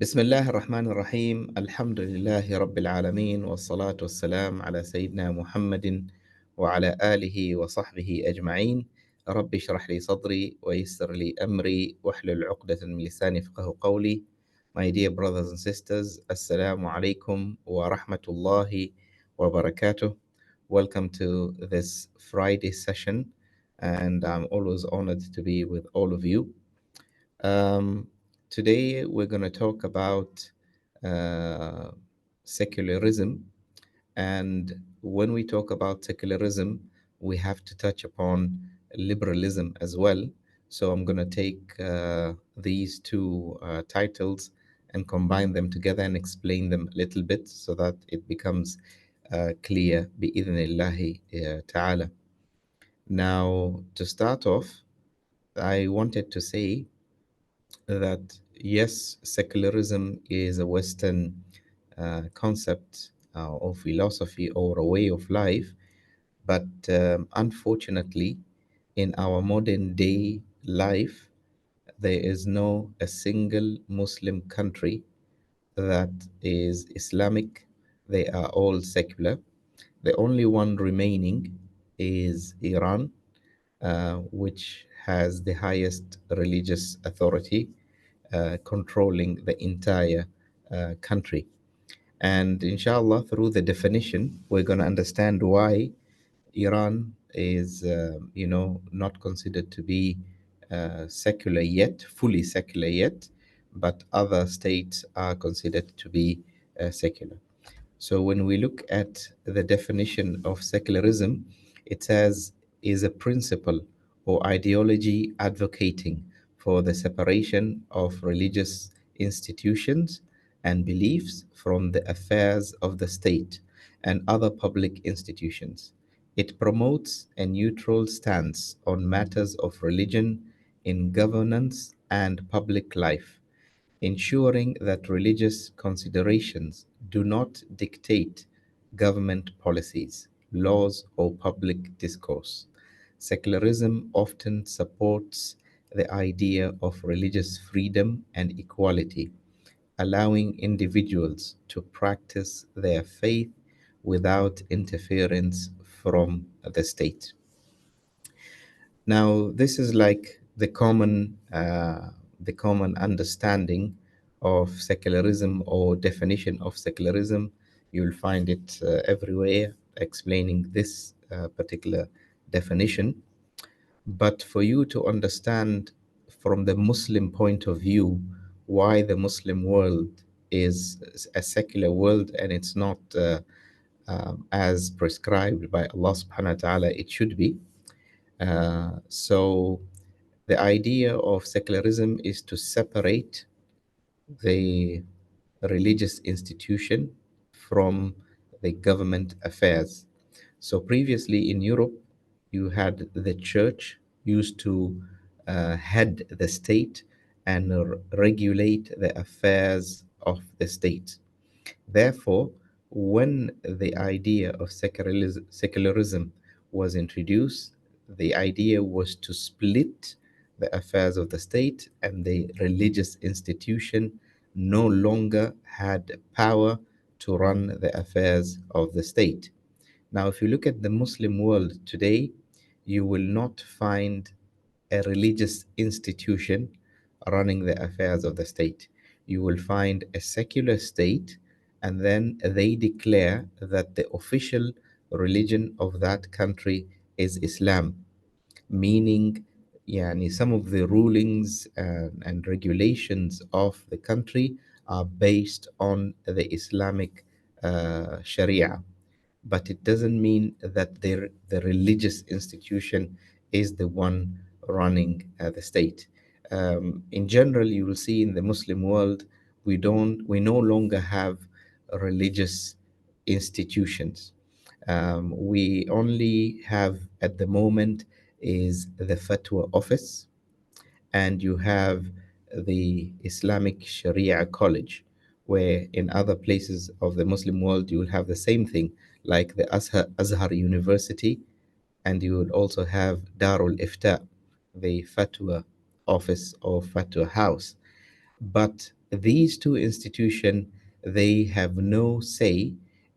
بسم الله الرحمن الرحيم الحمد لله رب العالمين والصلاة والسلام على سيدنا محمد وعلى آله وصحبه أجمعين. رب اشرح لي صدري ويسر لي أمري واحلل عقدة من لساني يفقهوا قولي. My dear brothers and sisters, Assalamu alaikum wa rahmatullahi wa barakatuh. Welcome to this Friday session, and I'm always honored to be with all of you. Um, Today, we're going to talk about uh, secularism. And when we talk about secularism, we have to touch upon liberalism as well. So I'm going to take these two titles and combine them together and explain them a little bit so that it becomes clear bi'idhnillahi ta'ala. Now, to start off, I wanted to say that yes, secularism is a Western concept or philosophy or a way of life, but unfortunately, in our modern day life, there is no a single Muslim country that is Islamic. They are all secular. The only one remaining is Iran, which has the highest religious authority controlling the entire country. And inshallah, through the definition, we're going to understand why Iran is, not considered to be secular yet, fully secular yet, but other states are considered to be secular. So when we look at the definition of secularism, it says is a principle or ideology advocating for the separation of religious institutions and beliefs from the affairs of the state and other public institutions. It promotes a neutral stance on matters of religion in governance and public life, ensuring that religious considerations do not dictate government policies, laws, or public discourse. Secularism often supports the idea of religious freedom and equality, allowing individuals to practice their faith without interference from the state. Now, this is like the common understanding of secularism or definition of secularism. You'll find it everywhere explaining this particular definition. But for you to understand from the Muslim point of view why the Muslim world is a secular world and it's not as prescribed by Allah subhanahu wa ta'ala, it should be. So the idea of secularism is to separate the religious institution from the government affairs. So previously in Europe, you had the church used to head the state and regulate the affairs of the state. Therefore, when the idea of secularism was introduced, the idea was to split the affairs of the state, and the religious institution no longer had power to run the affairs of the state. Now, if you look at the Muslim world today, you will not find a religious institution running the affairs of the state. You will find a secular state, and then they declare that the official religion of that country is Islam, meaning some of the rulings and regulations of the country are based on the Islamic Sharia, but it doesn't mean that the religious institution is the one running the state. In general, you will see in the Muslim world, we no longer have religious institutions. We only have at the moment is the Fatwa Office, and you have the Islamic Sharia College, where in other places of the Muslim world you will have the same thing, like the Azhar University, and you will also have Darul Ifta, the Fatwa Office or Fatwa House. But these two institutions, they have no say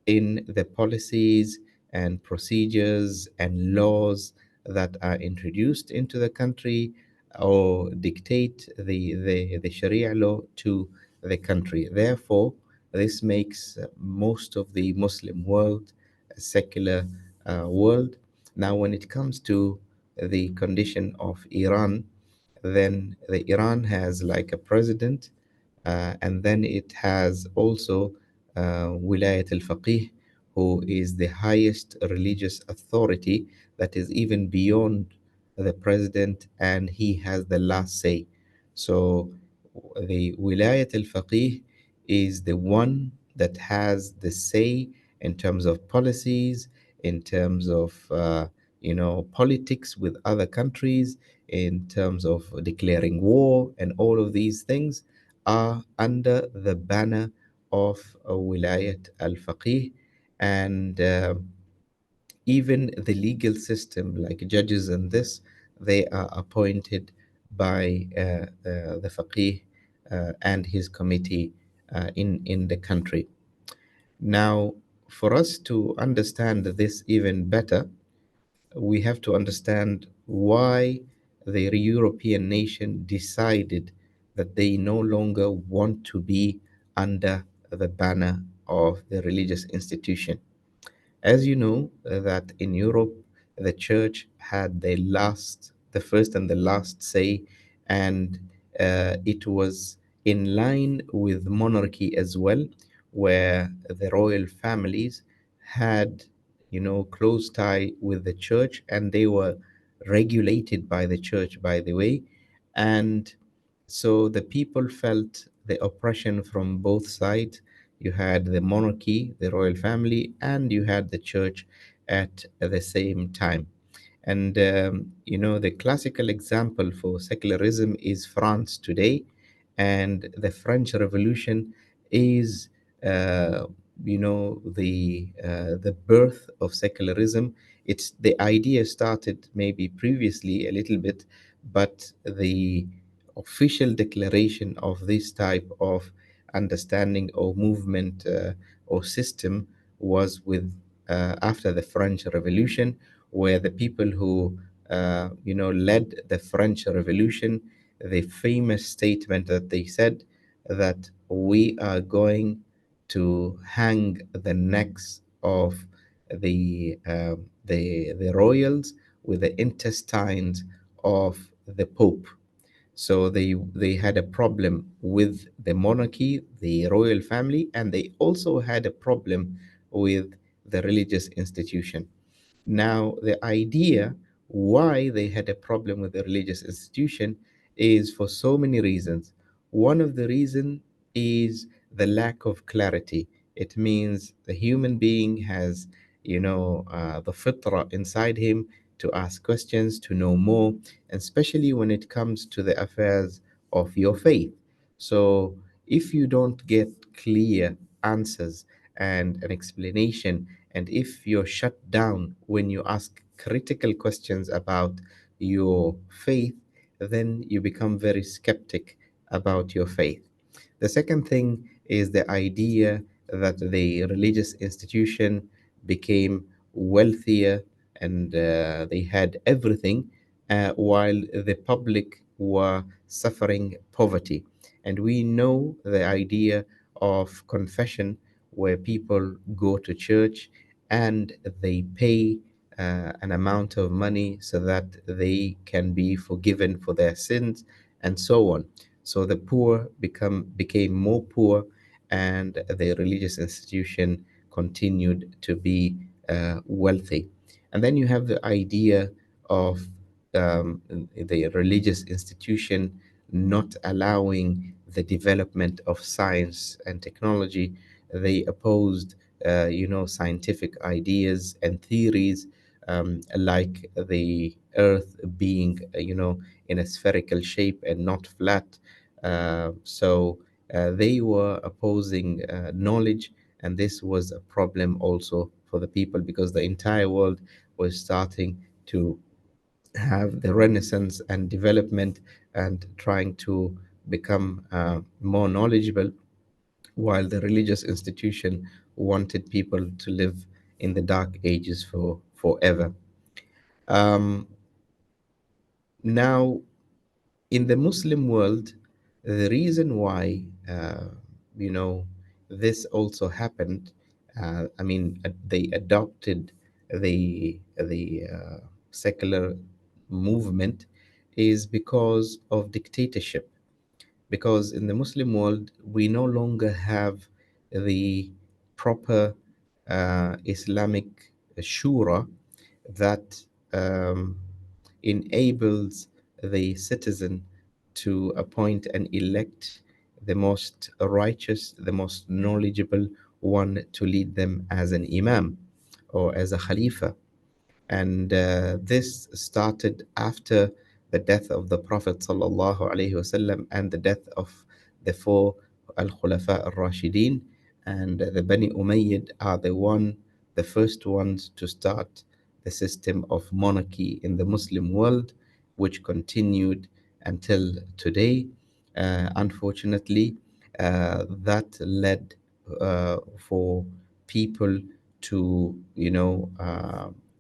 in the policies and procedures and laws that are introduced into the country or dictate the Sharia law to the country. Therefore, this makes most of the Muslim world a secular world. Now, when it comes to the condition of Iran, then the Iran has like a president, and then it has also Wilayat al-Faqih, who is the highest religious authority that is even beyond the president, and he has the last say. So the Wilayat al-Faqih is the one that has the say in terms of policies, in terms of politics with other countries, in terms of declaring war, and all of these things are under the banner of Wilayat al-Faqih. And even the legal system, like judges and this, they are appointed by the Faqih and his committee in the country. Now, for us to understand this even better, we have to understand why the European nation decided that they no longer want to be under the banner of the religious institution. As you know, that in Europe, the church had the first and the last say, and it was in line with monarchy as well, where the royal families had, close tie with the church, and they were regulated by the church, by the way. And so the people felt the oppression from both sides. You had the monarchy, the royal family, and you had the church at the same time. And the classical example for secularism is France today, and the French Revolution is, uh, the birth of secularism. It's the idea started maybe previously a little bit, but the official declaration of this type of understanding or movement or system was with after the French Revolution, where the people who led the French Revolution, the famous statement that they said that we are going to hang the necks of the royals with the intestines of the Pope. So they had a problem with the monarchy, the royal family, and they also had a problem with the religious institution. Now, the idea why they had a problem with the religious institution is for so many reasons. One of the reasons is the lack of clarity. It means the human being has, the fitra inside him to ask questions, to know more, and especially when it comes to the affairs of your faith. So, if you don't get clear answers and an explanation, and if you're shut down when you ask critical questions about your faith, then you become very skeptic about your faith. The second thing is the idea that the religious institution became wealthier, and they had everything, while the public were suffering poverty. And we know the idea of confession, where people go to church and they pay an amount of money so that they can be forgiven for their sins, and so on. So the poor became more poor, and the religious institution continued to be wealthy. And then you have the idea of the religious institution not allowing the development of science and technology. They opposed, scientific ideas and theories, like the Earth being, in a spherical shape and not flat. So they were opposing knowledge, and this was a problem also for the people, because the entire world was starting to have the renaissance and development, and trying to become more knowledgeable, while the religious institution wanted people to live in the dark ages for forever. Um, Now, in the Muslim world, the reason why you know this also happened, they adopted the secular movement, is because of dictatorship. Because in the Muslim world, we no longer have the proper Islamic shura that enables the citizen to appoint and elect the most righteous, the most knowledgeable one to lead them as an imam or as a khalifa. And this started after the death of the Prophet sallallahu alaihi wasallam and the death of the four Al-Khulafa al-Rashidin. And the Bani Umayyad are the first ones to start the system of monarchy in the Muslim world, which continued until today. Unfortunately, that led for people to,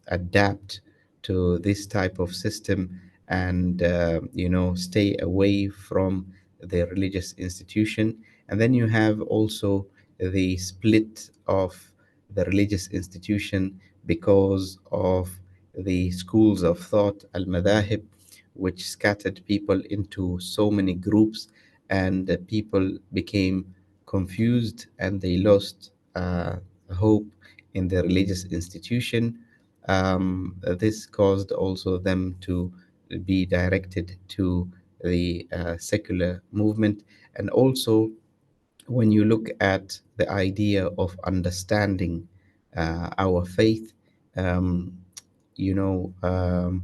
adapt to this type of system, and stay away from the religious institution. And then you have also the split of the religious institution because of the schools of thought, al-madahib, which scattered people into so many groups, and people became confused and they lost hope in the religious institution. This caused also them to be directed to the secular movement. And also, when you look at the idea of understanding our faith, um, you know, um,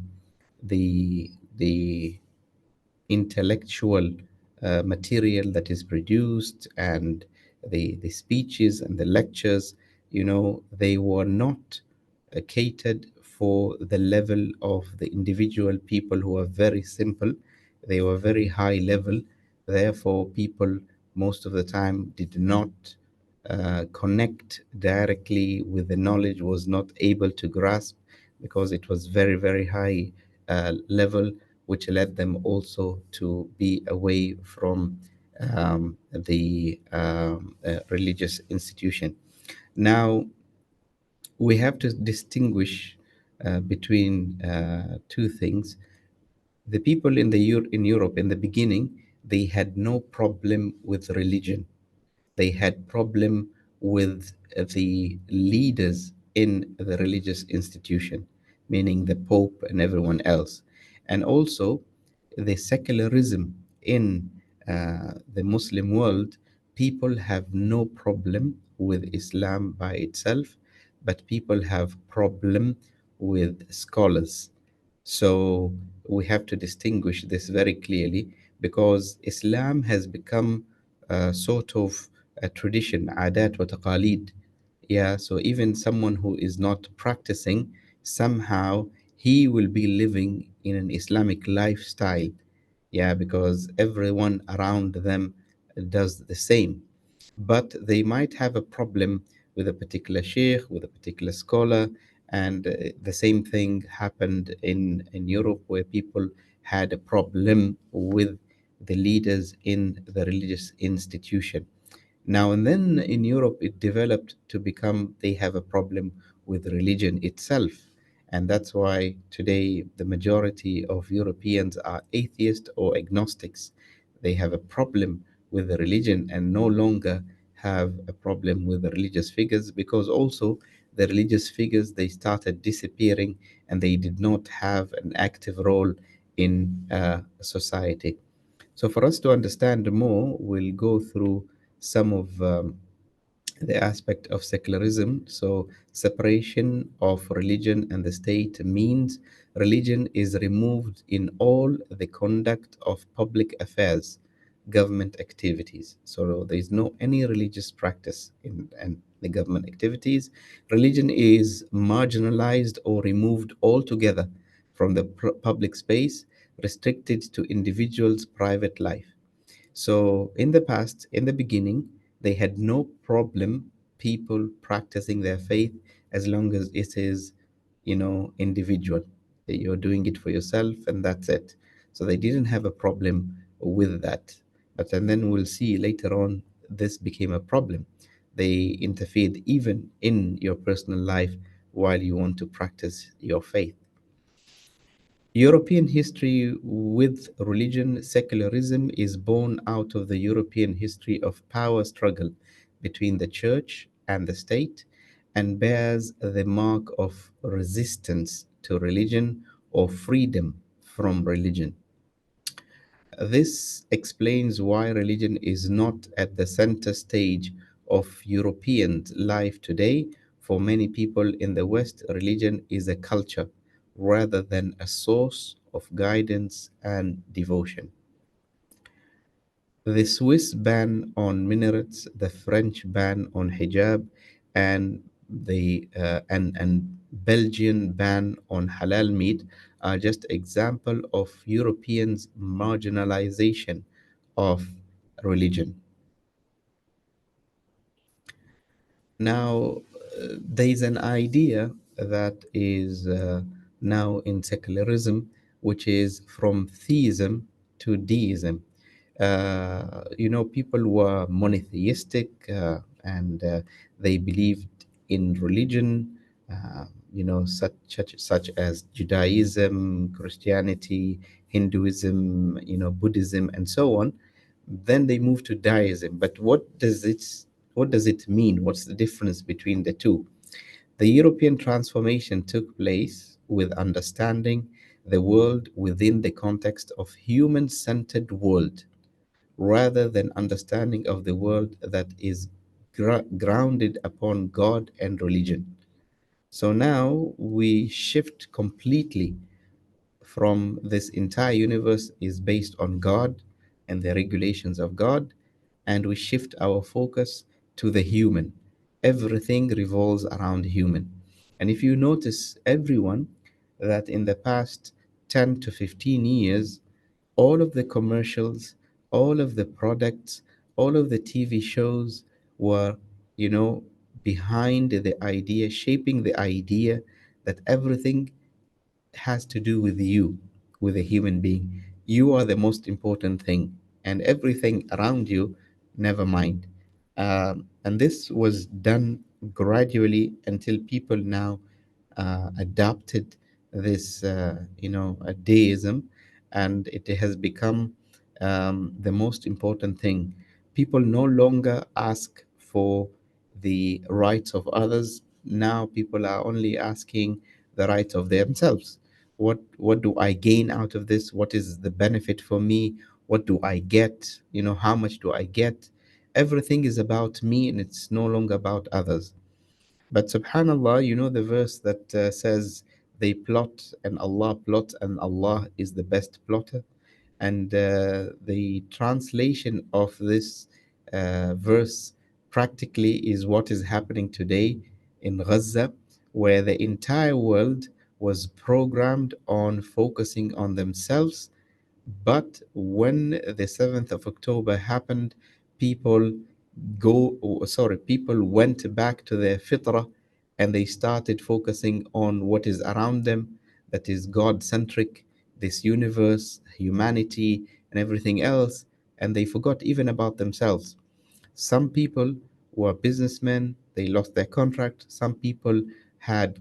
the intellectual material that is produced, and the speeches and the lectures, they were not catered for the level of the individual people who are very simple. They were very high level. Therefore, people most of the time did not connect directly with the knowledge, was not able to grasp, because it was very, very high level, which led them also to be away from the religious institution. Now, we have to distinguish between two things. The people in Europe in the beginning, they had no problem with religion. They had problem with the leaders in the religious institution, meaning the Pope and everyone else. And also the secularism in the Muslim world, people have no problem with Islam by itself, but people have problem with scholars. So we have to distinguish this very clearly, because Islam has become sort of a tradition, adat wa taqalid. Yeah, so even someone who is not practicing, somehow he will be living in an Islamic lifestyle. Yeah, because everyone around them does the same. But they might have a problem with a particular sheikh, with a particular scholar. And the same thing happened in Europe, where people had a problem with the leaders in the religious institution. Now and then in Europe, it developed to become they have a problem with religion itself. And that's why today the majority of Europeans are atheists or agnostics. They have a problem with the religion and no longer have a problem with the religious figures, because also the religious figures, they started disappearing and they did not have an active role in society. So, for us to understand more, we'll go through some of the aspect of secularism. So, separation of religion and the state means religion is removed in all the conduct of public affairs, government activities. So, there is no any religious practice in and the government activities. Religion is marginalized or removed altogether from the public space, restricted to individuals' private life. So in the past, in the beginning, they had no problem people practicing their faith as long as it is, individual. You're doing it for yourself and that's it. So they didn't have a problem with that. But and then we'll see later on this became a problem. They interfered even in your personal life while you want to practice your faith. European history with religion, secularism is born out of the European history of power struggle between the church and the state and bears the mark of resistance to religion or freedom from religion. This explains why religion is not at the center stage of European life today. For many people in the West, religion is a culture rather than a source of guidance and devotion. The Swiss ban on minarets, the French ban on hijab, and the Belgian ban on halal meat are just example of Europeans' marginalization of religion. Now, there is an idea that is now in secularism, which is from theism to deism. People were monotheistic and they believed in religion, such as Judaism, Christianity, Hinduism, Buddhism, and so on. Then they moved to deism. But what does it mean? What's the difference between the two? The European transformation took place with understanding the world within the context of human-centered world rather than understanding of the world that is grounded upon God and religion. So now we shift completely from this entire universe is based on God and the regulations of God, and we shift our focus to the human. Everything revolves around human. And if you notice, everyone that in the past 10 to 15 years, all of the commercials, all of the products, all of the TV shows were, you know, behind the idea, shaping the idea that everything has to do with you, with a human being. You are the most important thing, and everything around you, never mind. And this was done gradually until people now adopted this, deism, and it has become the most important thing. People no longer ask for the rights of others. Now people are only asking the rights of themselves. What do I gain out of this? What is the benefit for me? What do I get? How much do I get? Everything is about me and it's no longer about others. But subhanallah, the verse that says they plot and Allah plots and Allah is the best plotter. And the translation of this verse practically is what is happening today in Gaza, where the entire world was programmed on focusing on themselves. But when the 7th of October happened, people people went back to their fitrah and they started focusing on what is around them, that is God centric, this universe, humanity, and everything else, and they forgot even about themselves. Some people were businessmen, they lost their contract. Some people had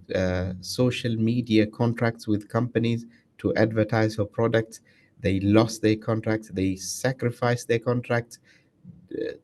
social media contracts with companies to advertise for products. They lost their contracts, they sacrificed their contracts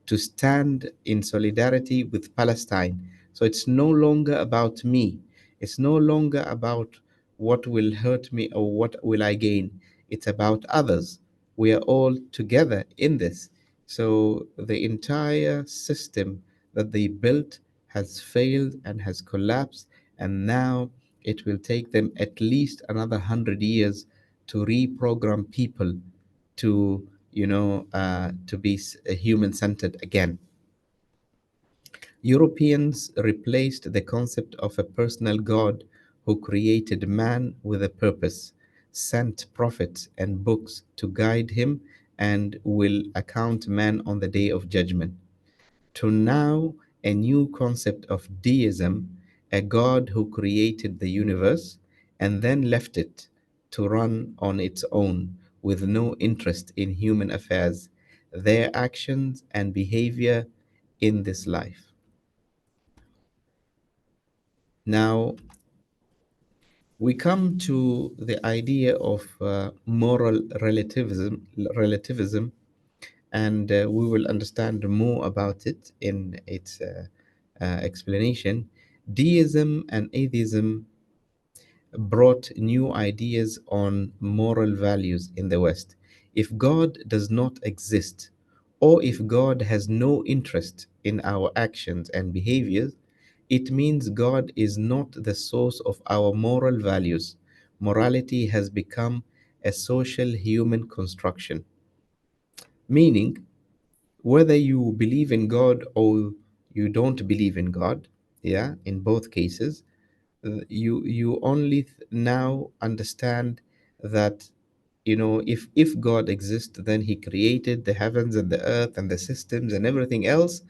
to stand in solidarity with Palestine. So it's no longer about me. It's no longer about what will hurt me or what will I gain. It's about others. We are all together in this. So the entire system that they built has failed and has collapsed, and now it will take them at least another 100 years to reprogram people to to be human centered again. Europeans replaced the concept of a personal God who created man with a purpose, sent prophets and books to guide him, and will account man on the day of judgment, to now a new concept of deism, a God who created the universe and then left it to run on its own with no interest in human affairs, their actions and behavior in this life. Now, we come to the idea of moral relativism, and we will understand more about it in its explanation. Deism and atheism brought new ideas on moral values in the West. If God does not exist, or if God has no interest in our actions and behaviors, it means God is not the source of our moral values. Morality has become a social human construction, meaning whether you believe in God or you don't believe in God, yeah, in both cases, you only now understand that, if God exists, then He created the heavens and the earth and the systems and everything else,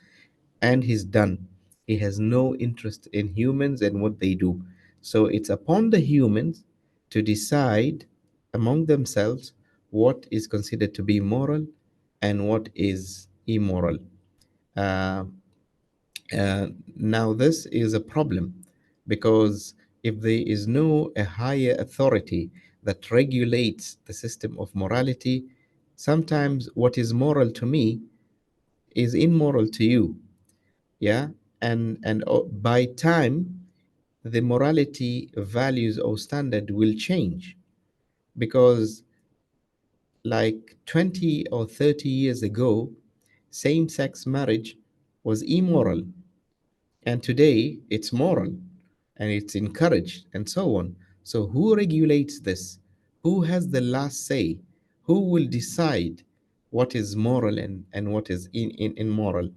and He's done. He has no interest in humans and what they do. So it's upon the humans to decide among themselves what is considered to be moral and what is immoral. Uh, Now, this is a problem because if there is no a higher authority that regulates the system of morality, sometimes what is moral to me is immoral to you. Yeah, and by time, the morality values or standard will change because, like 20 or 30 years ago, same-sex marriage was immoral, and today it's moral and it's encouraged and so on. So, who regulates this? Who has the last say? Who will decide what is moral and what is immoral?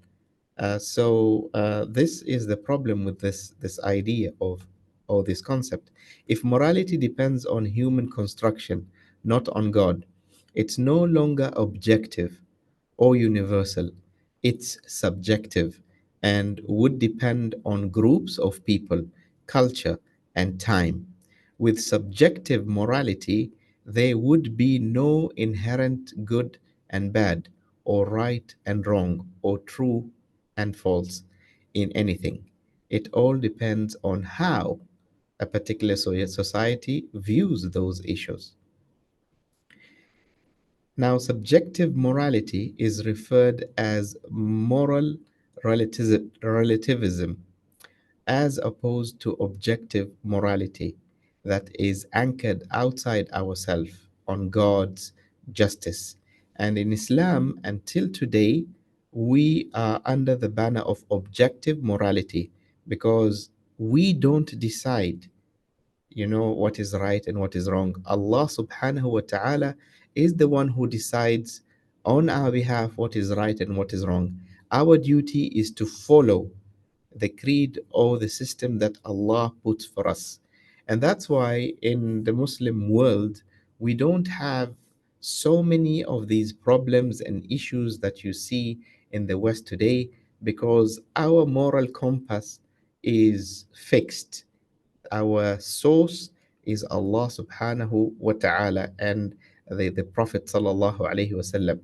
So, this is the problem with this idea of, or this concept. If morality depends on human construction, not on God, it's no longer objective or universal. It's subjective and would depend on groups of people, culture, and time. With subjective morality, there would be no inherent good and bad, or right and wrong, or true and false in anything. It all depends on how a particular society views those issues. Now, subjective morality is referred as moral relativism, as opposed to objective morality that is anchored outside ourselves on God's justice. And in Islam, until today, we are under the banner of objective morality because we don't decide, what is right and what is wrong. Allah subhanahu wa ta'ala is the one who decides on our behalf what is right and what is wrong. Our duty is to follow the creed or the system that Allah puts for us. And that's why in the Muslim world, we don't have so many of these problems and issues that you see in the West today because our moral compass is fixed. Our source is Allah subhanahu wa ta'ala and the Prophet sallallahu alaihi wasallam.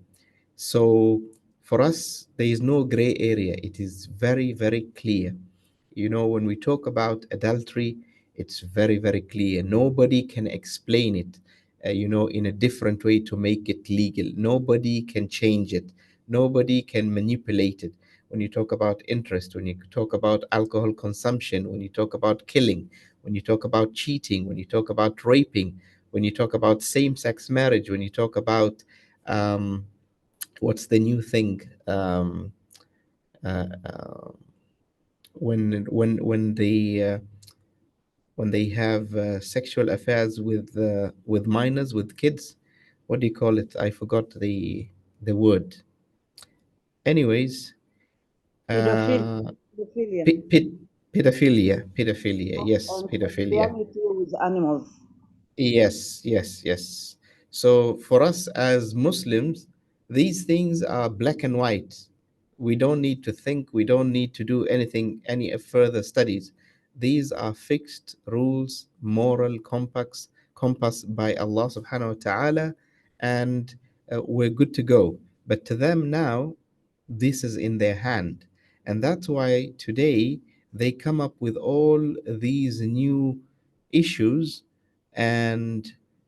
So for us, there is no gray area. It is very, very clear. When we talk about adultery, it's very, very clear. Nobody can explain it, in a different way to make it legal. Nobody can change it. Nobody can manipulate it. When you talk about interest, when you talk about alcohol consumption, when you talk about killing, when you talk about cheating, when you talk about raping, when you talk about same-sex marriage, when you talk about what's the new thing? Uh, uh, when they have sexual affairs with minors, with kids, what do you call it? I forgot the word. Anyways, Pedophilia, uh, pedophilia, pi- pi- pedophilia. Yes, and pedophilia. sexuality with animals. Yes, yes, yes. So for us as Muslims, These things are black and white. We don't need to think, we don't need to do anything, any further studies. These are fixed rules, moral compass by Allah subhanahu wa ta'ala, and we're good to go. But to them now, this is in their hand. And that's why today they come up with all these new issues, and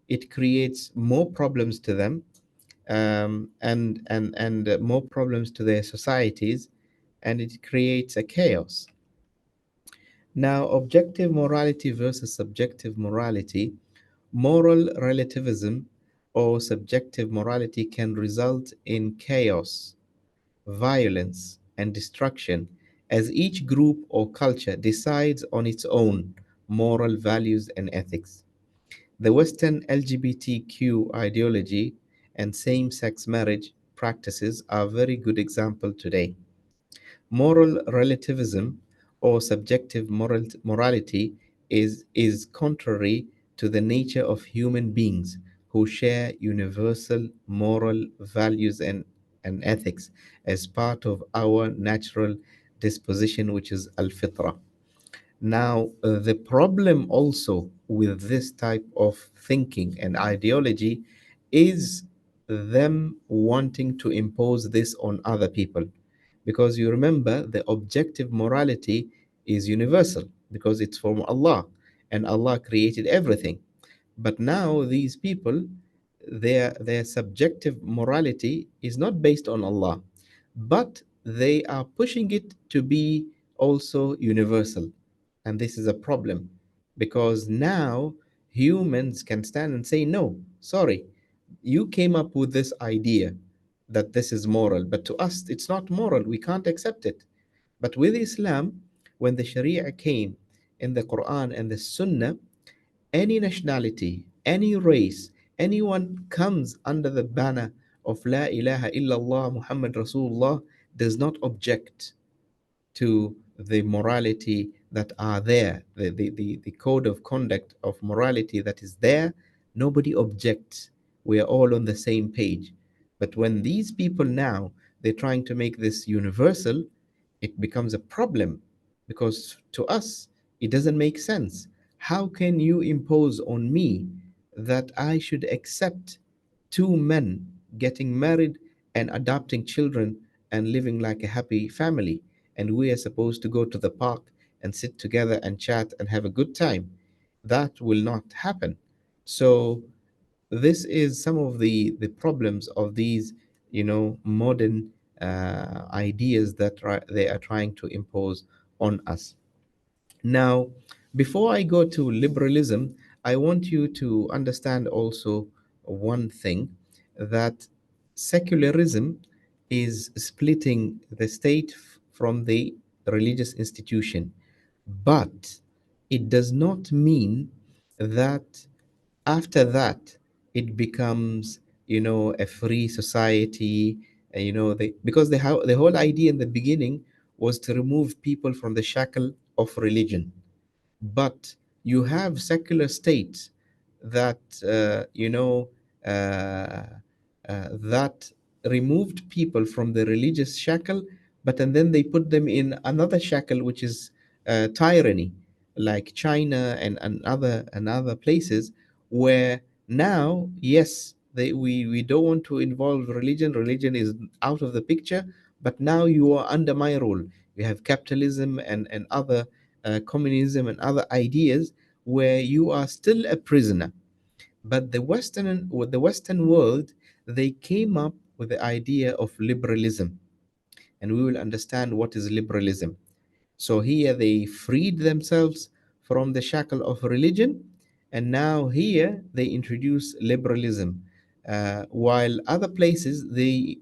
it creates more problems to them, and more problems to their societies, and it creates a chaos. Now, objective morality versus subjective morality. Moral relativism or subjective morality can result in chaos, violence, and destruction as each group or culture decides on its own moral values and ethics. The Western LGBTQ ideology and same sex marriage practices are a very good example today. Moral relativism or subjective morality is contrary to the nature of human beings who share universal moral values and ethics as part of our natural disposition, which is al fitra. Now, the problem also with this type of thinking and ideology is them wanting to impose this on other people. Because you remember, the objective morality is universal because it's from Allah, and Allah created everything. But now these people, their subjective morality is not based on Allah, but they are pushing it to be also universal. And this is a problem because now humans can stand and say, no, sorry, you came up with this idea that this is moral, but to us it's not moral, we can't accept it. But with Islam, when the Sharia came in the Quran and the Sunnah, any nationality, any race, anyone comes under the banner of La ilaha illallah Muhammad Rasulullah does not object to the morality that are there, the code of conduct of morality that is there. Nobody objects. We are all on the same page. But when these people now, they're trying to make this universal, it becomes a problem because to us, it doesn't make sense. How can you impose on me that I should accept two men getting married and adopting children and living like a happy family, and we are supposed to go to the park and sit together and chat and have a good time? That will not happen. So this is some of the problems of these, modern ideas that they are trying to impose on us. Now, before I go to liberalism, I want you to understand also one thing, that secularism is splitting the state from the religious institution. But it does not mean that after that it becomes, a free society. Because the whole idea in the beginning was to remove people from the shackle of religion. But you have secular states that uh, that removed people from the religious shackle, but and then they put them in another shackle, which is tyranny, like China and other places, where now, yes, we don't want to involve religion. Religion is out of the picture, but now you are under my rule. You have capitalism and other communism and other ideas where you are still a prisoner. But the Western world, they came up with the idea of liberalism, and we will understand what is liberalism. So here they freed themselves from the shackle of religion, and now here they introduce liberalism. While other places they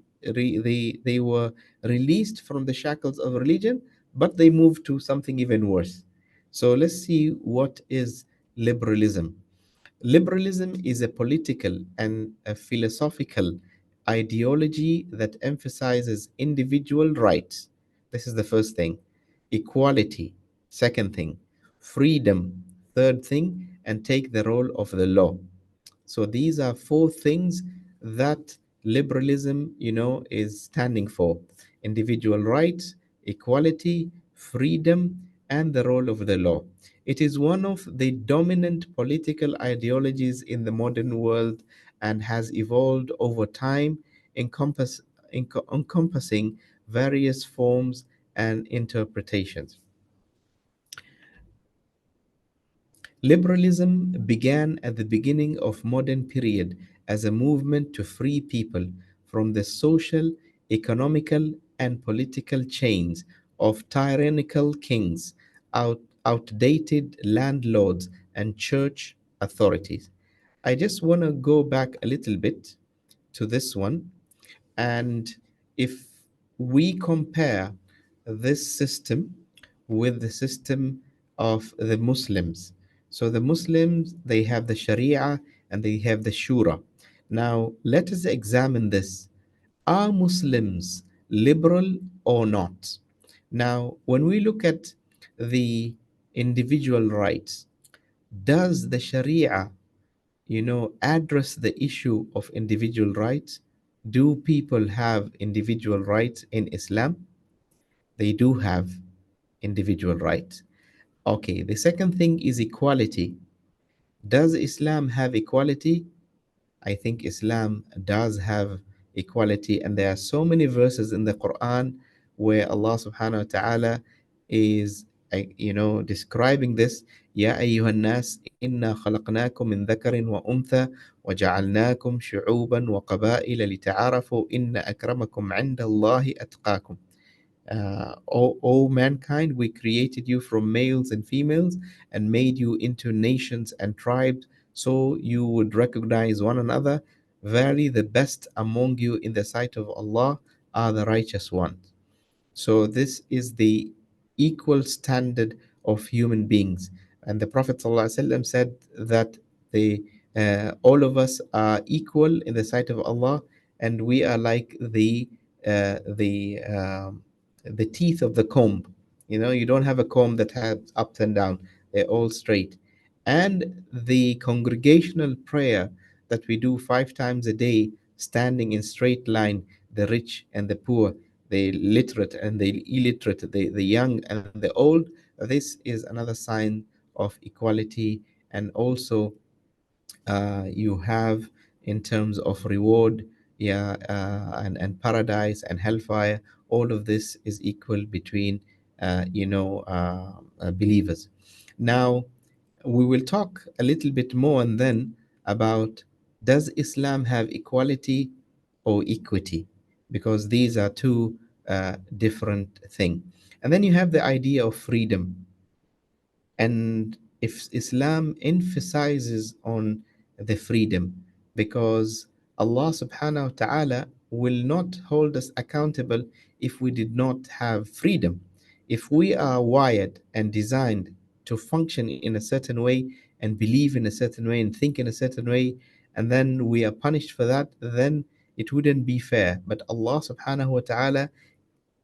were released from the shackles of religion, but they moved to something even worse. So let's see what is liberalism. Liberalism is a political and a philosophical ideology that emphasizes individual rights. This is the first thing. Equality, second thing. Freedom, third thing. And take the role of the law. So these are four things that liberalism, is standing for: individual rights, equality, freedom, and the role of the law. It is one of the dominant political ideologies in the modern world and has evolved over time, encompassing various forms and interpretations. Liberalism began at the beginning of modern period as a movement to free people from the social, economical, and political chains of tyrannical kings, outdated landlords, and church authorities. I just want to go back a little bit to this one. And if we compare this system with the system of the Muslims, so the Muslims, they have the Sharia and they have the Shura. Now, let us examine this. Are Muslims liberal or not? Now, when we look at the individual rights, does the Sharia address the issue of individual rights? Do people have individual rights in Islam? They do have individual rights. Okay, the second thing is equality. Does Islam have equality? I think Islam does have equality, and there are so many verses in the Quran where Allah subhanahu wa ta'ala is describing this. Ya ayyuhan nas inna khalaqnakum min dhakarin wa untha wa ja'alnakum shu'uban wa qabaila lita'arafu inna akramakum 'inda Allahi atqakum. O mankind, we created you from males and females and made you into nations and tribes so you would recognize one another. Verily, the best among you in the sight of Allah are the righteous ones. So this is the equal standard of human beings. And the Prophet ﷺ said that the all of us are equal in the sight of Allah, and we are like uh, the um, the teeth of the comb. You don't have a comb that has ups and down; they're all straight. And the congregational prayer that we do 5 times a day, standing in straight line, the rich and the poor, the literate and the illiterate, the young and the old. This is another sign of equality. And also, you have in terms of reward, yeah, and paradise and hellfire. All of this is equal between, believers. Now, we will talk a little bit more and then about, does Islam have equality or equity? Because these are two different things. And then you have the idea of freedom. And if Islam emphasizes on the freedom, because Allah subhanahu wa ta'ala will not hold us accountable if we did not have freedom. If we are wired and designed to function in a certain way and believe in a certain way and think in a certain way, and then we are punished for that, then it wouldn't be fair. But Allah subhanahu wa ta'ala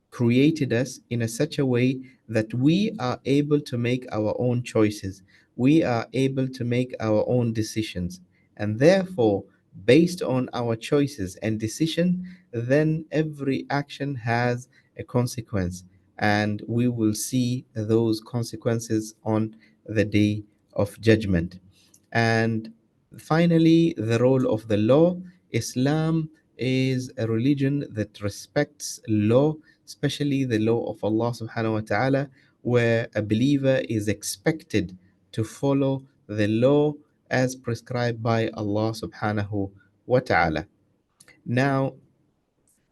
created us in a such a way that we are able to make our own choices. We are able to make our own decisions. And therefore, based on our choices and decision, then every action has a consequence. And we will see those consequences on the day of judgment. And finally, the role of the law. Islam is a religion that respects law, especially the law of Allah subhanahu wa ta'ala, where a believer is expected to follow the law as prescribed by Allah subhanahu wa ta'ala. Now,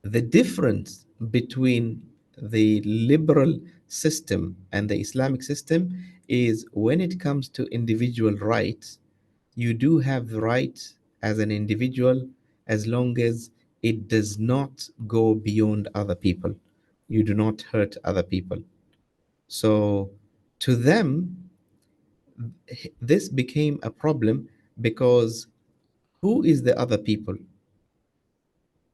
the difference between the liberal system and the Islamic system is when it comes to individual rights, you do have the right as an individual as long as it does not go beyond other people. You do not hurt other people. So, to them, this became a problem because who is the other people?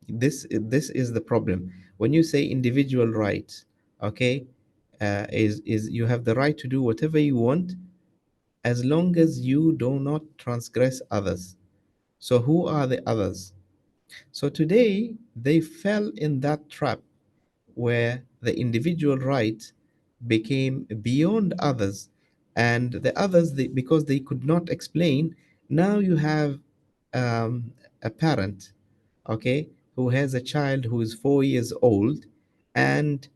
This is the problem. When you say individual rights, okay, is you have the right to do whatever you want as long as you do not transgress others. So who are the others? So today they fell in that trap where the individual right became beyond others, and the others, because they could not explain. Now you have a parent, okay, who has a child who is 4 years old, and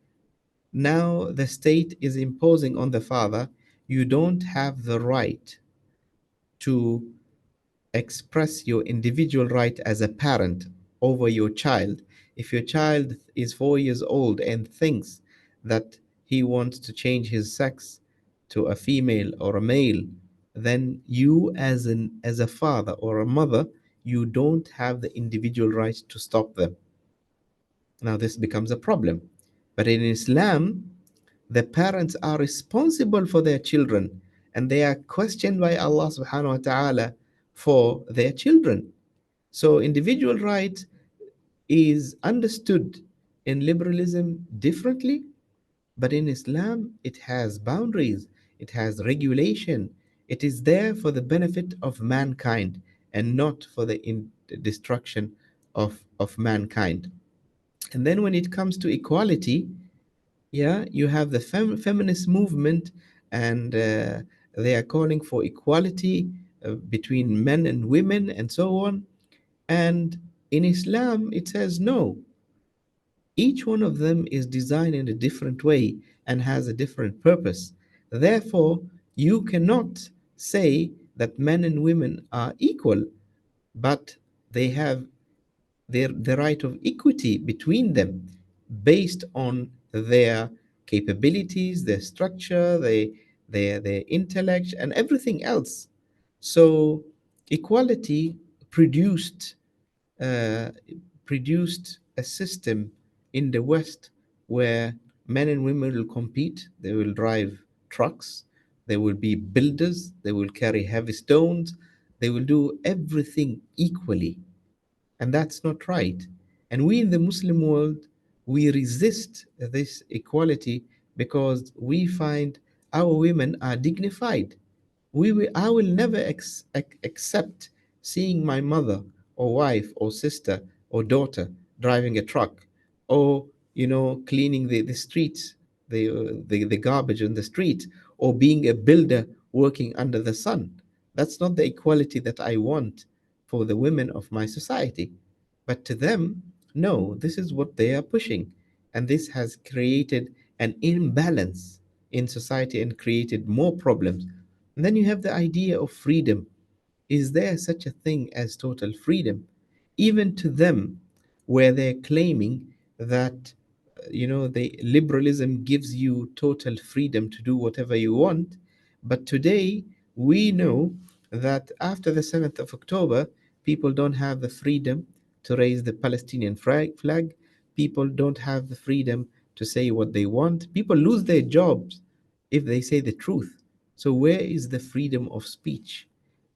now the state is imposing on the father, you don't have the right to express your individual right as a parent over your child. If your child is 4 years old and thinks that he wants to change his sex to a female or a male, then you as a father or a mother, you don't have the individual right to stop them. Now this becomes a problem. But in Islam, the parents are responsible for their children, and they are questioned by Allah subhanahu wa ta'ala for their children. So individual right is understood in liberalism differently, but in Islam it has boundaries, it has regulation. It is there for the benefit of mankind and not for the destruction of mankind. And then when it comes to equality, yeah, you have the feminist movement, and they are calling for equality between men and women and so on. And in Islam, it says no. Each one of them is designed in a different way and has a different purpose. Therefore, you cannot say that men and women are equal, but they have the right of equity between them based on their capabilities, their structure, their intellect, and everything else. So equality produced uh, produced a system in the West where men and women will compete. They will drive trucks. They will be builders. They will carry heavy stones. They will do everything equally, and that's not right. And we in the Muslim world, we resist this equality because we find our women are dignified. I will never accept seeing my mother or wife or sister or daughter driving a truck, or cleaning the streets, the garbage in the street, or being a builder working under the sun. That's not the equality that I want for the women of my society. But to them, no, this is what they are pushing. And this has created an imbalance in society and created more problems. And then you have the idea of freedom. Is there such a thing as total freedom? Even to them, where they're claiming that the liberalism gives you total freedom to do whatever you want. But today we know that after the 7th of October, people don't have the freedom to raise the Palestinian flag. People don't have the freedom to say what they want. People lose their jobs if they say the truth. So where is the freedom of speech?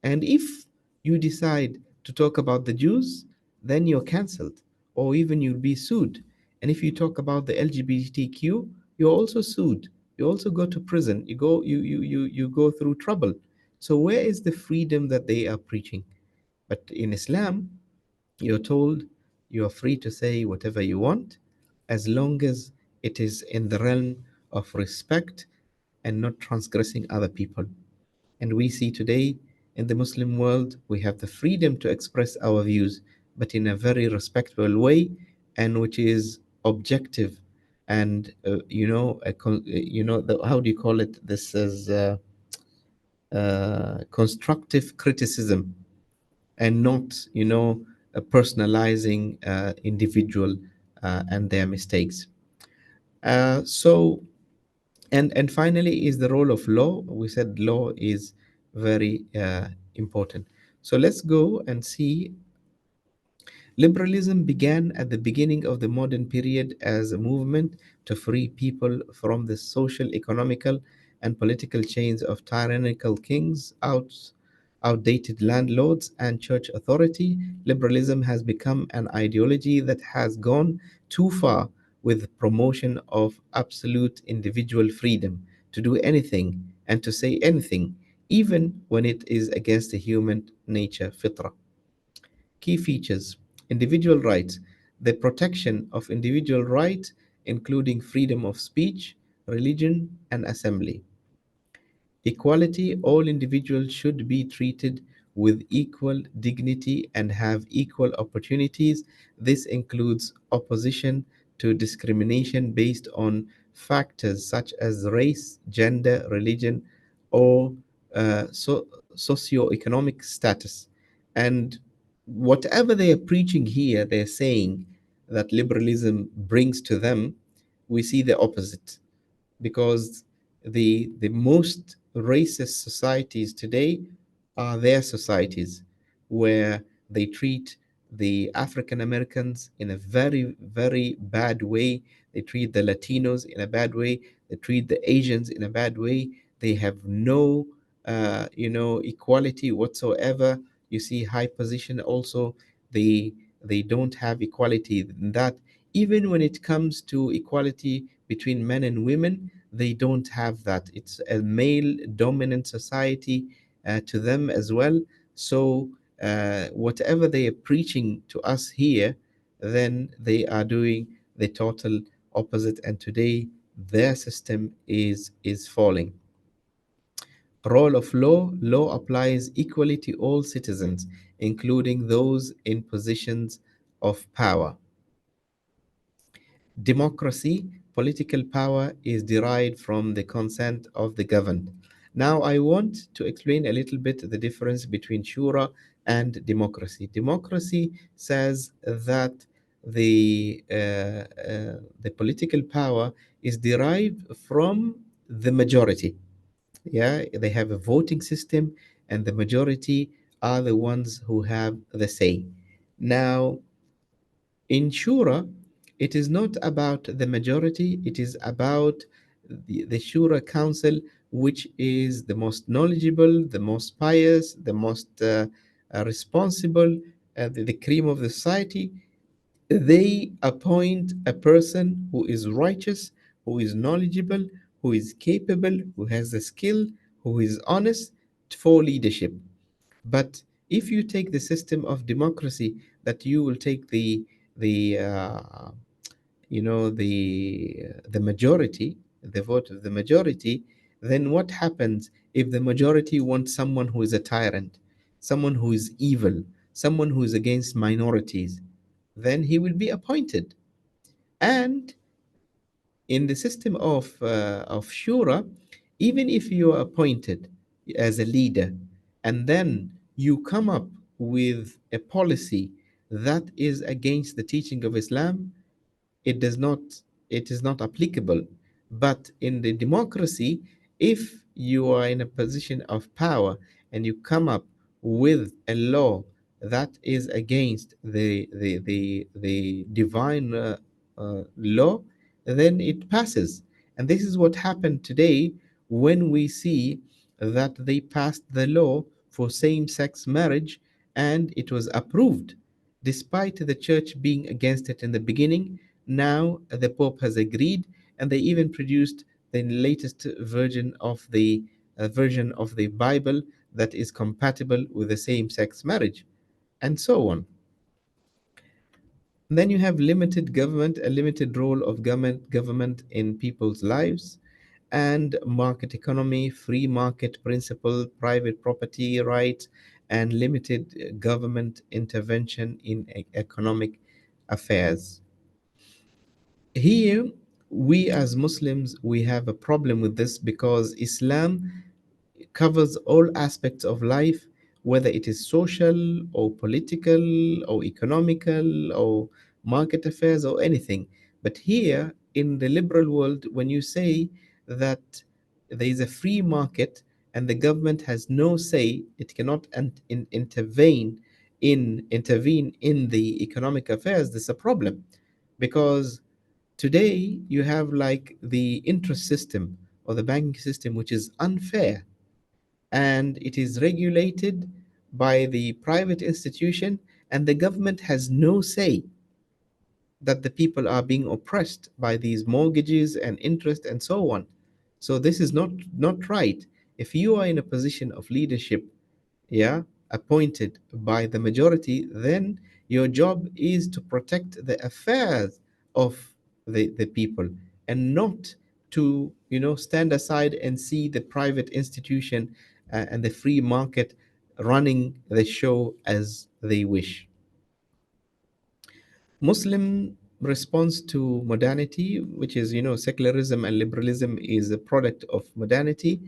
And if you decide to talk about the Jews, then you're cancelled, or even you'll be sued. And if you talk about the LGBTQ, you're also sued. You also go to prison. You go through trouble. So where is the freedom that they are preaching? But in Islam, you're told you are free to say whatever you want, as long as it is in the realm of respect and not transgressing other people. And we see today in the Muslim world, we have the freedom to express our views, but in a very respectful way, and which is objective. And how do you call it? This is constructive criticism, and not personalizing individual and their mistakes. So and finally is the role of law. We said law is very important. So let's go and see. Liberalism began at the beginning of the modern period as a movement to free people from the social, economical, and political chains of tyrannical kings, outdated landlords, and church authority. Liberalism has become an ideology that has gone too far with promotion of absolute individual freedom to do anything and to say anything, even when it is against the human nature, fitra. Key features. Individual rights, the protection of individual rights, including freedom of speech, religion, and assembly. Equality, all individuals should be treated with equal dignity and have equal opportunities. This includes opposition to discrimination based on factors such as race, gender, religion, or socioeconomic status. And whatever they are preaching here, they're saying that liberalism brings to them, we see the opposite, because the most racist societies today are their societies, where they treat the African Americans in a very, very bad way. They treat the Latinos in a bad way. They treat the Asians in a bad way. They have no, equality whatsoever. You see, high position also, they they don't have equality in that. Even when it comes to equality between men and women, they don't have that. It's a male dominant society to them as well. So, whatever they are preaching to us here, then they are doing the total opposite. And today, their system is falling. Role of law: law applies equally to all citizens, including those in positions of power. Democracy: political power is derived from the consent of the governed. Now, I want to explain a little bit the difference between shura and democracy. Democracy says that the political power is derived from the majority. Yeah, they have a voting system, and the majority are the ones who have the say. Now, in Shura, it is not about the majority, it is about the Shura Council, which is the most knowledgeable, the most pious, the most responsible, the cream of the society. They appoint a person who is righteous, who is knowledgeable, who is capable, who has the skill, who is honest for leadership. But if you take the system of democracy, that you will take the the majority, the vote of the majority, then what happens if the majority wants someone who is a tyrant, someone who is evil, someone who is against minorities? Then he will be appointed. And in the system of shura, even if you are appointed as a leader and then you come up with a policy that is against the teaching of Islam, it does not it is not applicable. But in the democracy, if you are in a position of power and you come up with a law that is against the divine law, then it passes. And this is what happened today when we see that they passed the law for same-sex marriage, and it was approved despite the church being against it in the beginning. Now the Pope has agreed, and they even produced the latest version of the Bible that is compatible with the same-sex marriage, and so on. And then you have limited government, a limited role of government in people's lives, and market economy, free market principle, private property rights, and limited government intervention in economic affairs. Here, we as Muslims, we have a problem with this because Islam covers all aspects of life, whether it is social or political or economical or market affairs or anything. But here in the liberal world, when you say that there is a free market and the government has no say, it cannot intervene in the economic affairs, there's a problem. Because today you have like the interest system or the banking system, which is unfair, and it is regulated by the private institution, and the government has no say that the people are being oppressed by these mortgages and interest and so on. So this is not right. If you are in a position of leadership, yeah, appointed by the majority, then your job is to protect the affairs of the people, and not to stand aside and see the private institution and the free market running the show as they wish. Muslim response to modernity, which is, secularism and liberalism, is a product of modernity.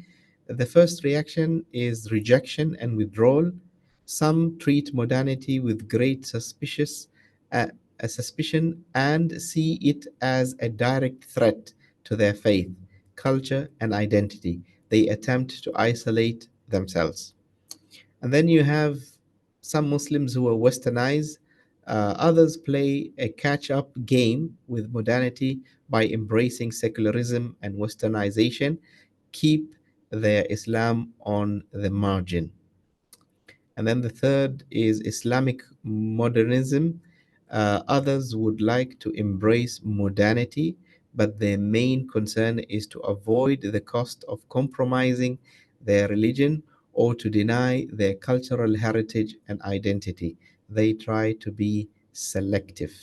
The first reaction is rejection and withdrawal. Some treat modernity with great uh, a suspicion and see it as a direct threat to their faith, culture, and identity. They attempt to isolate themselves. And then you have some Muslims who are westernized. Others play a catch up game with modernity by embracing secularism and westernization, keep their Islam on the margin. And then the third is Islamic modernism. Others would like to embrace modernity, but their main concern is to avoid the cost of compromising their religion or to deny their cultural heritage and identity. They try to be selective.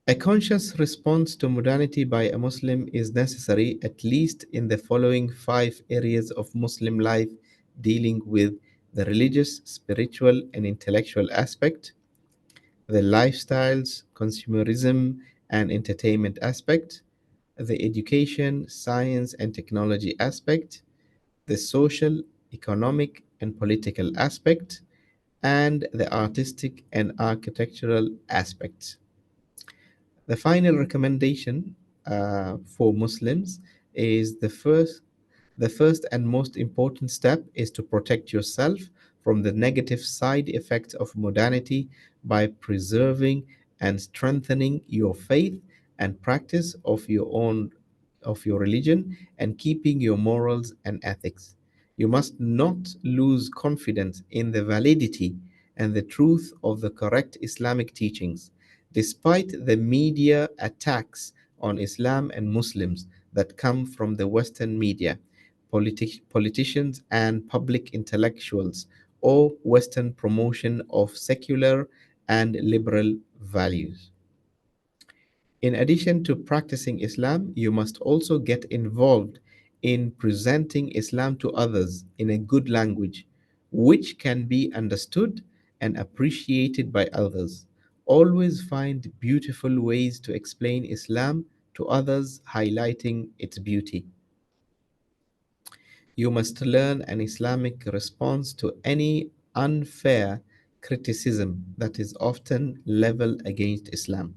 A conscious response to modernity by a Muslim is necessary, at least in the following five areas of Muslim life, dealing with the religious, spiritual, and intellectual aspect, the lifestyles, consumerism, and entertainment aspect, the education, science, and technology aspect, the social, economic, and political aspect, and the artistic and architectural aspects. The final recommendation for Muslims is the first and most important step is to protect yourself from the negative side effects of modernity by preserving and strengthening your faith and practice of your religion and keeping your morals and ethics. You must not lose confidence in the validity and the truth of the correct Islamic teachings, despite the media attacks on Islam and Muslims that come from the Western media, politicians, and public intellectuals, or Western promotion of secular and liberal values. In addition to practicing Islam, you must also get involved in presenting Islam to others in a good language, which can be understood and appreciated by others. Always find beautiful ways to explain Islam to others, highlighting its beauty. You must learn an Islamic response to any unfair criticism that is often leveled against Islam,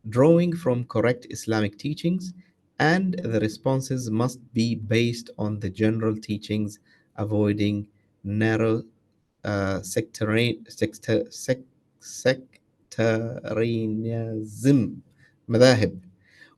drawing from correct Islamic teachings, and the responses must be based on the general teachings, avoiding narrow sectarianism, madahib,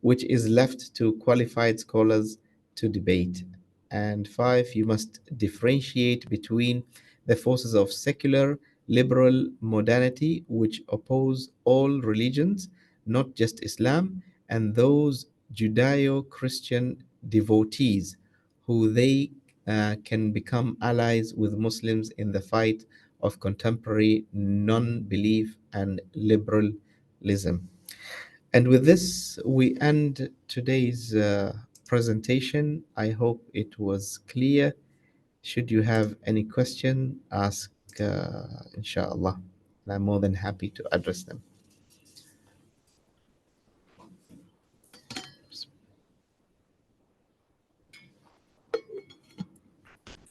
which is left to qualified scholars to debate. And five, you must differentiate between the forces of secular liberal modernity, which oppose all religions, not just Islam, and those Judeo Christian devotees who they can become allies with Muslims in the fight of contemporary non belief and liberalism. And with this, we end today's presentation. I hope it was clear. Should you have any question, ask, inshallah. I'm more than happy to address them.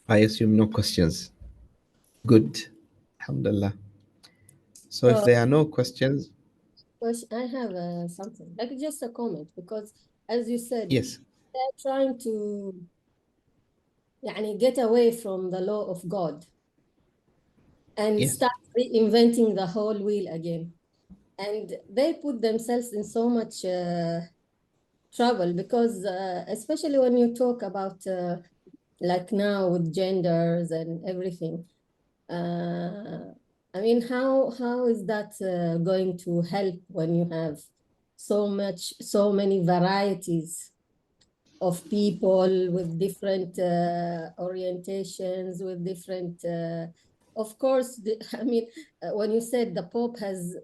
I assume no questions. Good. Alhamdulillah. So if So, there are no questions, I have something, like just a comment, because as you said, yes, they're trying to get away from the law of God and yes, start reinventing the whole wheel again. And they put themselves in so much trouble because, especially when you talk about like now with genders and everything. I mean, how is that going to help when you have so many varieties of people with different orientations, with different, of course, I mean, when you said the Pope has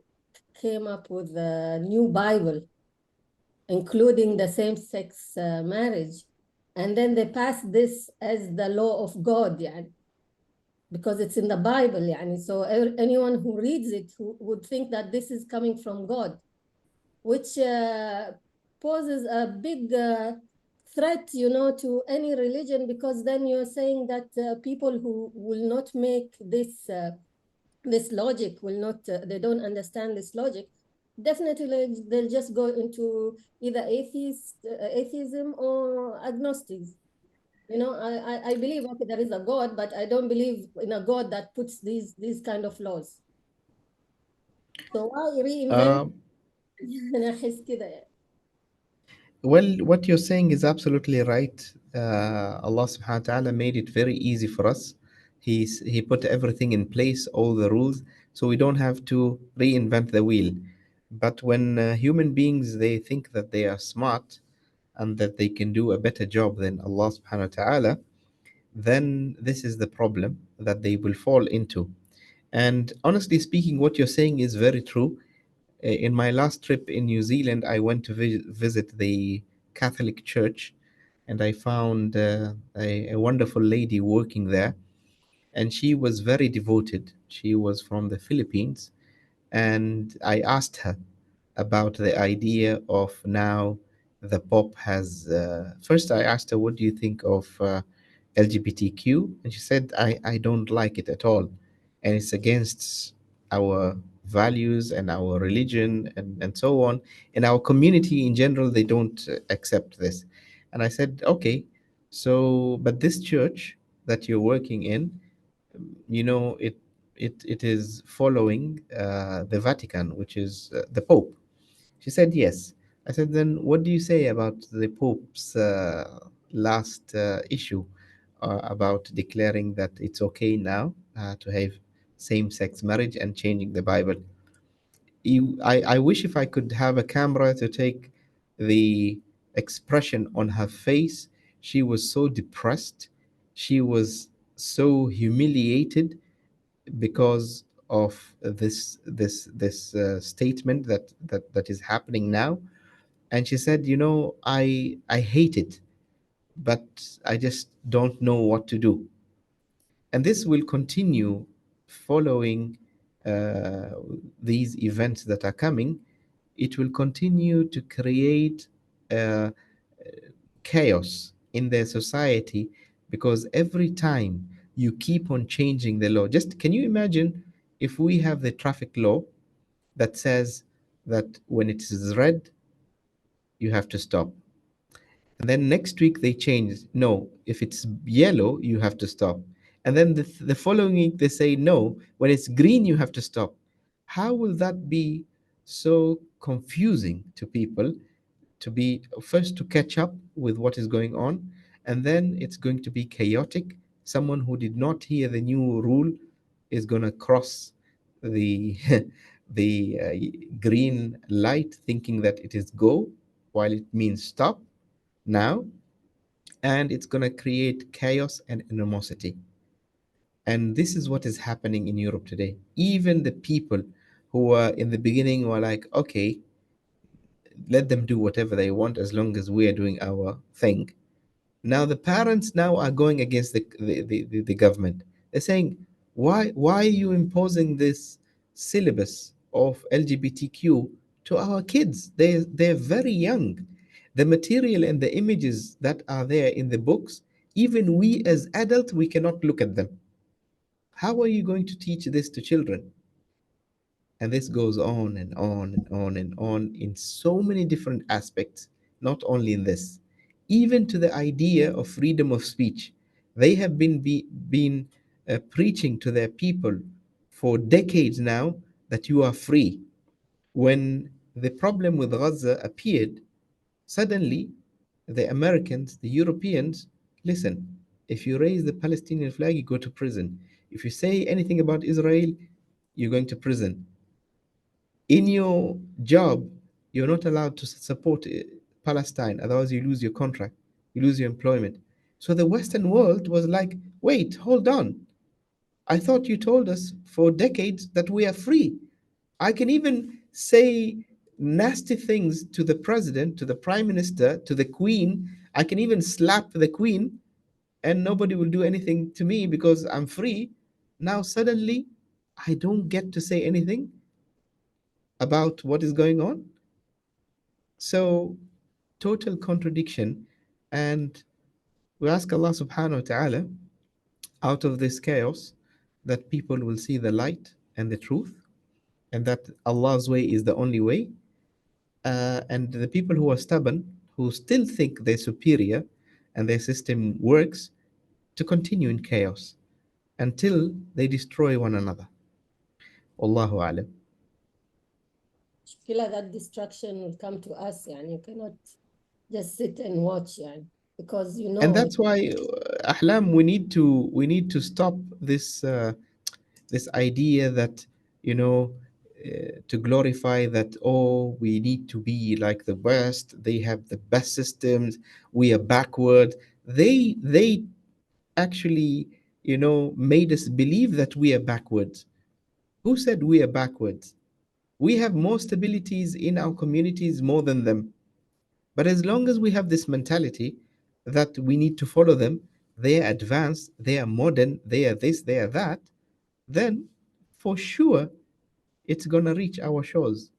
came up with a new Bible, including the same-sex marriage, and then they passed this as the law of God, yeah, because it's in the Bible, yeah. So anyone who reads it would think that this is coming from God, which poses a big threat, to any religion, because then you're saying that people who will not make this logic will not, they don't understand this logic, definitely they'll just go into either atheism or agnostics. I believe, okay, there is a God, but I don't believe in a God that puts these kind of laws. So why reinvent? Um, أنا أحس كده يعني. well, what you're saying is absolutely right. Allah subhanahu wa ta'ala made it very easy for us. He put everything in place, all the rules, so we don't have to reinvent the wheel. But when human beings they think that they are smart and that they can do a better job than Allah subhanahu wa ta'ala, then this is the problem that they will fall into. And honestly speaking, what you're saying is very true. In my last trip in New Zealand, I went to visit the Catholic Church, and I found a wonderful lady working there, and she was very devoted. She was from the Philippines, and I asked her about the idea of now the Pope has. First, I asked her, "What do you think of LGBTQ?" And she said, I don't like it at all, and it's against our values and our religion and so on. In our community in general, they don't accept this. And I said, okay, so but this church that you're working in, it is following the Vatican, which is the Pope. She said yes. I said, then what do you say about the Pope's last issue about declaring that it's okay now to have same-sex marriage and changing the Bible? I wish if I could have a camera to take the expression on her face. She was so depressed. She was so humiliated because of this statement that is happening now. And she said, I hate it, but I just don't know what to do. And this will continue following uh, these events that are coming. It will continue to create uh, chaos in their society, because every time you keep on changing the law, just can you imagine if we have the traffic law that says that when it is red, you have to stop. And then next week they change, no, if it's yellow, you have to stop. And then the following week they say, no, when it's green, you have to stop. How will that be so confusing to people, to be first to catch up with what is going on, and then it's going to be chaotic. Someone who did not hear the new rule is going to cross the the green light thinking that it is go, while it means stop now, and it's going to create chaos and animosity. And this is what is happening in Europe today. Even the people who were in the beginning were like, okay, let them do whatever they want as long as we are doing our thing. Now the parents now are going against the government. They're saying, why are you imposing this syllabus of LGBTQ to our kids? They're very young. The material and the images that are there in the books, even we as adults, we cannot look at them. How are you going to teach this to children? And this goes on and on and on and on in so many different aspects, not only in this, even to the idea of freedom of speech. They have been preaching to their people for decades now that you are free. When the problem with Gaza appeared, suddenly the Americans, the Europeans, listen, if you raise the Palestinian flag, you go to prison. If you say anything about Israel, you're going to prison. In your job, you're not allowed to support Palestine, otherwise you lose your contract. you lose your employment. So the Western world was like, wait, hold on. I thought you told us for decades that we are free. I can even say nasty things to the president, to the prime minister, to the queen. I can even slap the queen and nobody will do anything to me because I'm free. Now, suddenly, I don't get to say anything about what is going on. So, total contradiction. And we ask Allah subhanahu wa ta'ala, out of this chaos, that people will see the light and the truth, and that Allah's way is the only way. And the people who are stubborn, who still think they're superior and their system works, to continue in chaos until they destroy one another. Wallahu alam. feel like that destruction will come to us, and you cannot just sit and watch, because And that's why, Ahlam, we need to stop this this idea that, you know, to glorify that, oh, we need to be like the West, they have the best systems, we are backward. They actually, made us believe that we are backwards. Who said we are backwards? We have more stabilities in our communities more than them. But as long as we have this mentality that we need to follow them, they are advanced, they are modern, they are this, they are that, then for sure it's going to reach our shores.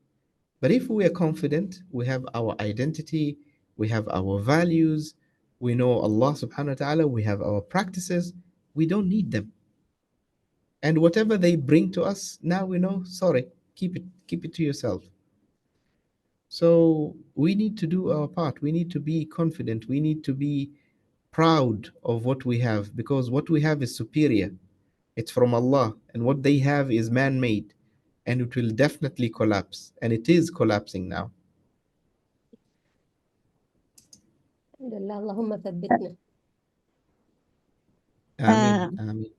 But if we are confident, we have our identity, we have our values, we know Allah subhanahu wa ta'ala, we have our practices, we don't need them. And whatever they bring to us, now we know, sorry, keep it to yourself. So we need to do our part. We need to be confident. We need to be proud of what we have, because what we have is superior. It's from Allah, and what they have is man made, and it will definitely collapse. And it is collapsing now. Allahumma thabbitna. Ameen. Ameen.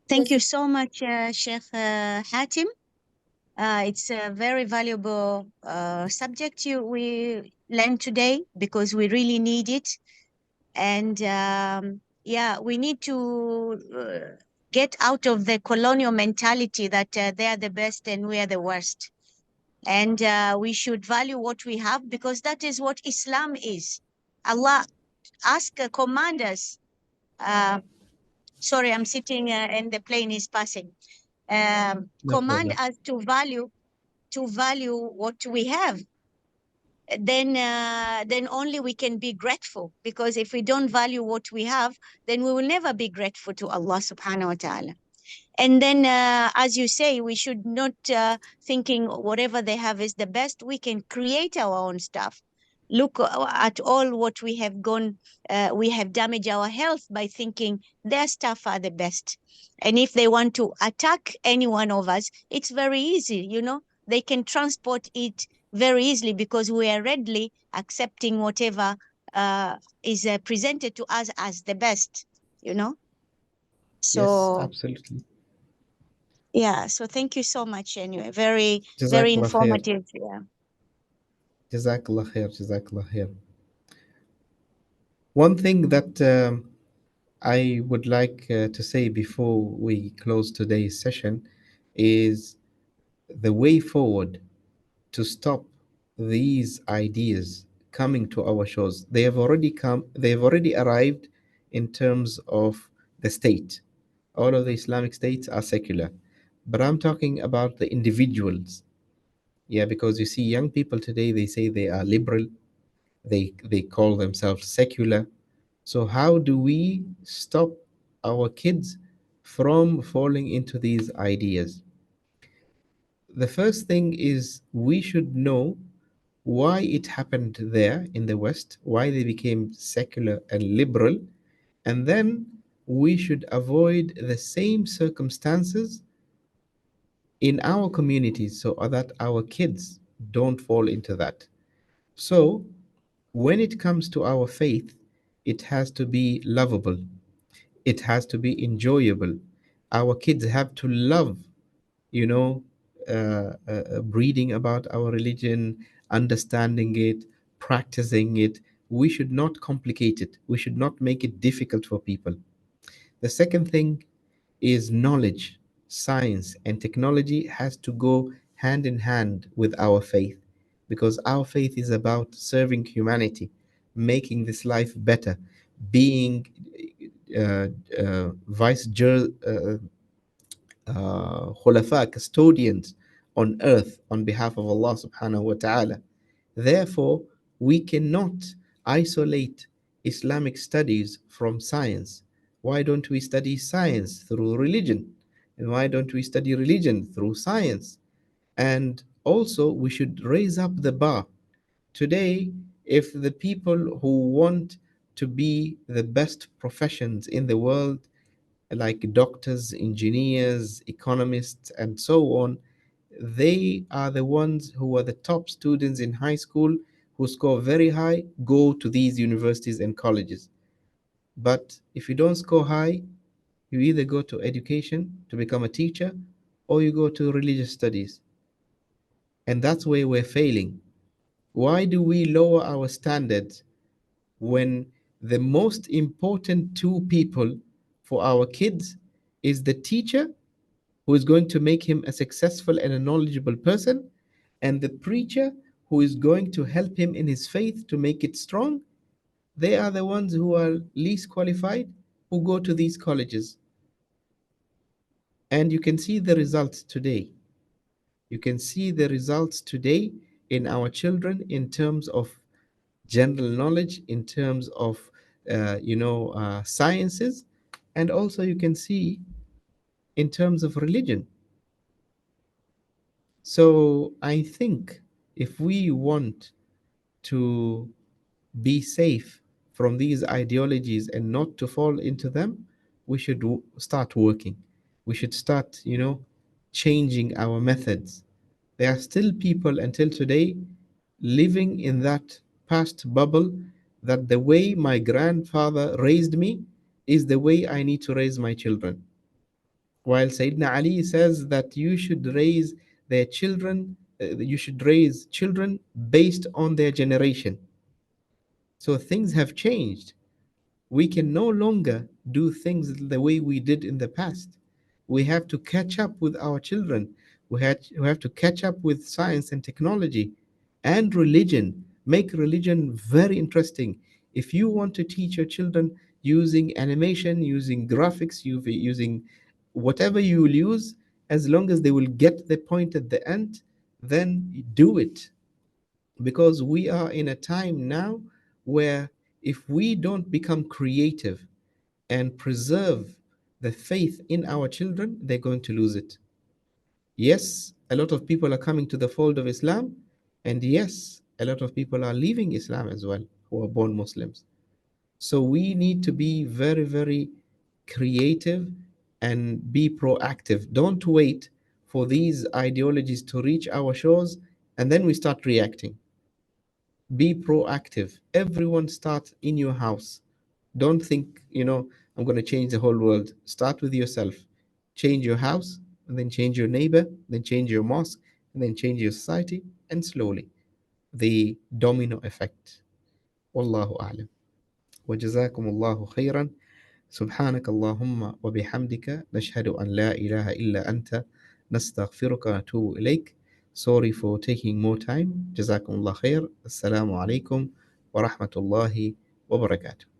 Thank you so much, Sheikh Hatim. It's a very valuable subject we learned today, because we really need it. And yeah, we need to get out of the colonial mentality that they are the best and we are the worst. And we should value what we have, because that is what Islam is. Allah command us. Sorry, I'm sitting and the plane is passing. No Command problem. us to value what we have. Then only we can be grateful, because if we don't value what we have, then we will never be grateful to Allah subhanahu wa ta'ala. And then, as you say, we should not thinking whatever they have is the best. We can create our own stuff. Look at all what we have we have damaged our health by thinking their stuff are the best. And if they want to attack any one of us, it's very easy, they can transport it very easily, because we are readily accepting whatever is presented to us as the best, Yes, So absolutely. yeah, so thank you so much anyway. Very, very Jazakallah khair. informative. Yeah. Jazakallah khair. Jazakallah khair. One thing that I would like to say before we close today's session is the way forward to stop these ideas coming to our shores. They have already come, they have already arrived in terms of the state. All of the Islamic states are secular. But I'm talking about the individuals. Yeah, because you see young people today, they say they are liberal, they call themselves secular. So how do we stop our kids from falling into these ideas? The first thing is we should know why it happened there in the West, why they became secular and liberal, and then we should avoid the same circumstances in our communities so that our kids don't fall into that. So, when it comes to our faith, it has to be lovable, it has to be enjoyable. Our kids have to love, you know, reading about our religion, understanding it, practicing it, we should not complicate it. We should not make it difficult for people. The second thing is knowledge. Science and technology has to go hand in hand with our faith, because our faith is about serving humanity, making this life better, being uh, khulafa, custodians on earth on behalf of Allah subhanahu wa ta'ala. Therefore, we cannot isolate Islamic studies from science. Why don't we study science through religion? And why don't we study religion through science? And also, we should raise up the bar. Today, if the people who want to be the best professions in the world, like doctors, engineers, economists, and so on, they are the ones who are the top students in high school, who score very high, go to these universities and colleges. But if you don't score high, you either go to education to become a teacher, or you go to religious studies. And that's where we're failing. Why do we lower our standards when the most important two people for our kids is the teacher, who is going to make him a successful and a knowledgeable person, and the preacher, who is going to help him in his faith to make it strong? They are the ones who are least qualified, who go to these colleges. And you can see the results today. You can see the results today in our children in terms of general knowledge, in terms of sciences, and also you can see in terms of religion. So I think if we want to be safe from these ideologies and not to fall into them, we should start working. We should start, changing our methods. There are still people until today living in that past bubble, that the way my grandfather raised me is the way I need to raise my children. While Sayyidina Ali says that you should raise children based on their generation. So things have changed. We can no longer do things the way we did in the past. We have to catch up with our children. We have to catch up with science and technology and religion. Make religion very interesting. If you want to teach your children using animation, using graphics, using whatever you will use, as long as they will get the point at the end, then do it. Because we are in a time now where if we don't become creative and preserve the faith in our children, they're going to lose it. Yes, a lot of people are coming to the fold of Islam, and yes, a lot of people are leaving Islam as well, who are born Muslims. So we need to be very, very creative and be proactive. Don't wait for these ideologies to reach our shores and then we start reacting. Be proactive. Everyone start in your house. Don't think, I'm going to change the whole world. Start with yourself. Change your house, and then change your neighbor, then change your mosque, and then change your society, and slowly the domino effect. Wallahu a'lam. وجزاكم الله خيرا. سبحانك اللهم وبحمدك نشهد أن لا إله إلا أنت نستغفرك ونتوب إليك. Sorry for taking more time. جزاكم الله خير. السلام عليكم ورحمة الله وبركاته.